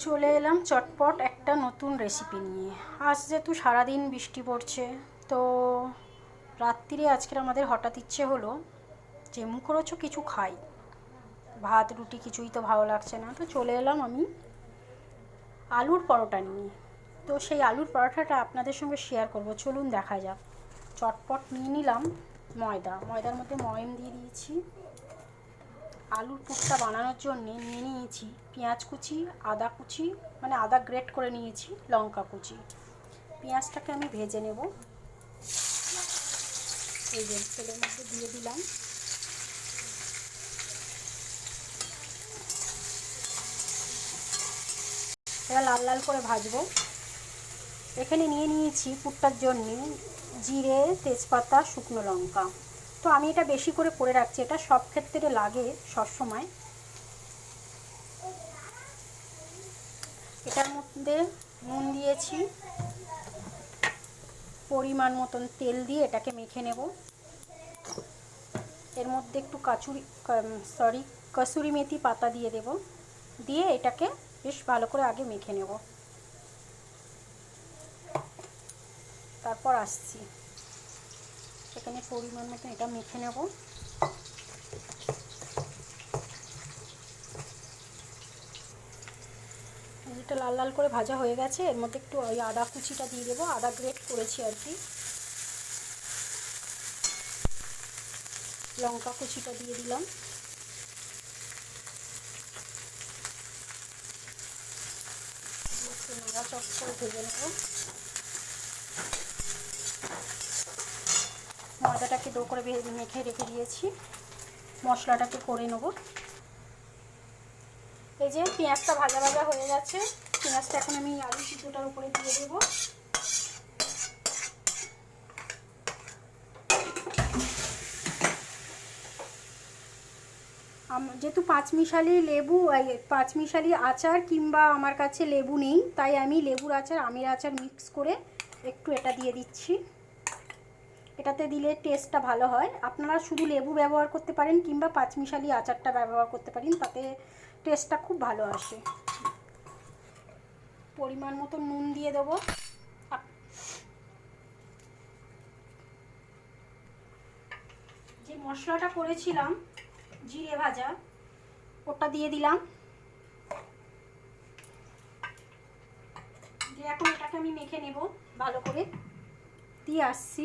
চলে এলাম চটপট একটা নতুন রেসিপি নিয়ে। আজ যেহেতু সারাদিন বৃষ্টি পড়ছে, তো রাত্রিরে আজকের আমাদের হঠাৎ ইচ্ছে হলো যে মুখরোচক কিছু খাই। ভাত রুটি কিছুই তো ভালো লাগছে না, তো চলে এলাম আমি আলুর পরোটা নিয়ে। তো সেই আলুর পরোটাটা আপনাদের সঙ্গে শেয়ার করব, চলুন দেখা যাক। চটপট নিয়ে নিলাম ময়দার মধ্যে ময়ম দিয়ে দিয়েছি। আলুর পুরটা বানানোর জন্য নিয়ে নিয়েছি পেঁয়াজ কুচি, আদা কুচি, মানে আদা গ্রেট করে নিয়েছি, লঙ্কা কুচি। পেঁয়াজটাকে আমি ভেজে নেব। এই যে তেলের মধ্যে দিয়ে দিলাম। এবার লাল লাল করে ভাজবো। এখানে নিয়ে নিয়েছি পুরটার জন্য জিরে, তেজপাতা, শুকনো লঙ্কা। তো আমি এটা বেশি করে রাখছি, এটা সব ক্ষেত্রে লাগে সবসময়। এটার মধ্যে নুন দিয়েছি, পরিমাণ মতন তেল দিয়ে এটাকে মেখে নেব। এর মধ্যে একটু কসুরি মেথি পাতা দিয়ে দেব, দিয়ে এটাকে বেশ ভালো করে আগে মেখে নেব, তারপর আসছি। এখানে পরিমাণ মতন এটা মেখে নেব। এটা লাল লাল করে ভাজা হয়ে গেছে। এর মধ্যে একটু ওই আদা কুচিটা দিয়ে দেবো, আদা গ্রেট করেছি আর কি। লঙ্কা কুচিটা দিয়ে দিলাম। একটু নাড়া চপ করে ভেজে নেব। ময়দাটাকে ডো করে মেখে রেখে দিয়েছি, মশলাটাকে করে নেব। এই যে পেঁয়াজটা ভাজা ভাজা হয়ে গেছে, পেঁয়াজটা এখন আমি আলু সিদ্ধটার উপরে দিয়ে দেবো। যেহেতু পাঁচমিশালি আচার কিংবা আমার কাছে লেবু নেই, তাই আমি লেবুর আচার, আমের আচার মিক্স করে একটু এটা দিয়ে দিচ্ছি। এটাতে দিলে টেস্টটা ভালো হয়। আপনারা শুধু লেবু ব্যবহার করতে পারেন কিংবা পাঁচমিশালি আচারটা ব্যবহার করতে পারেন, তাতে টেস্টটা খুব ভালো আসে। পরিমাণ মতো নুন দিয়ে দেবো। যে মশলাটা করেছিলাম জিরে ভাজা, ওটা দিয়ে দিলাম। দিয়ে এখন এটাকে আমি মেখে নেব ভালো করে। দিয়ে আসছি।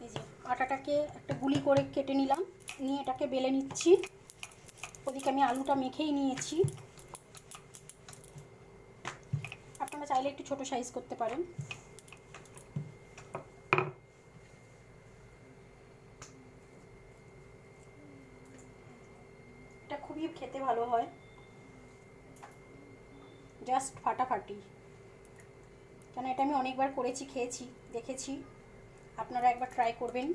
এই যে আটাটাকে একটা গুলি করে কেটে নিলাম, নিয়ে এটাকে বেলে নিচ্ছি। ওদিকে আমি আলুটা মেখেই নিয়েছি। আপনারা চাইলে একটু ছোট সাইজ করতে পারেন। এটা খুবই খেতে ভালো হয়, জাস্ট ফাটাফাটি। কেন এটা আমি অনেকবার করেছি, খেয়েছি, দেখেছি। আপনারা একবার ট্রাই করবেন,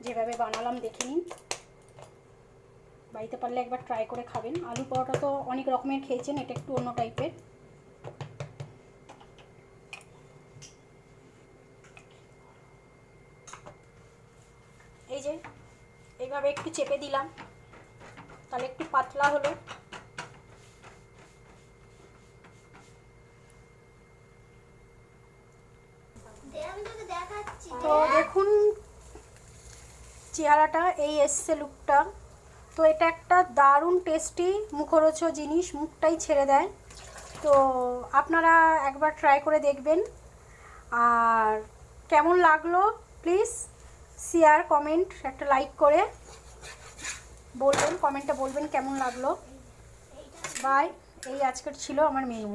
যেভাবে বানালাম দেখে নিন। বাড়িতে পারলে একবার ট্রাই করে খাবেন। আলু পরোটা তো অনেক রকমের খেয়েছেন, এটা একটু অন্য টাইপের। এই যে এইভাবে একটু চেপে দিলাম, তাহলে একটু পাতলা হলো। তো দেখুন চেহারাটা এই এসছে, লুকটা। তো এটা একটা দারুণ টেস্টি মুখরোচক জিনিস, মুখটাই ছেড়ে দেয়। তো আপনারা একবার ট্রাই করে দেখবেন। আর কেমন লাগলো প্লিজ শেয়ার, কমেন্ট, একটা লাইক করে বলবেন, কমেন্টে বলবেন কেমন লাগলো। বাই। এই আজকের ছিল আমার মেনু।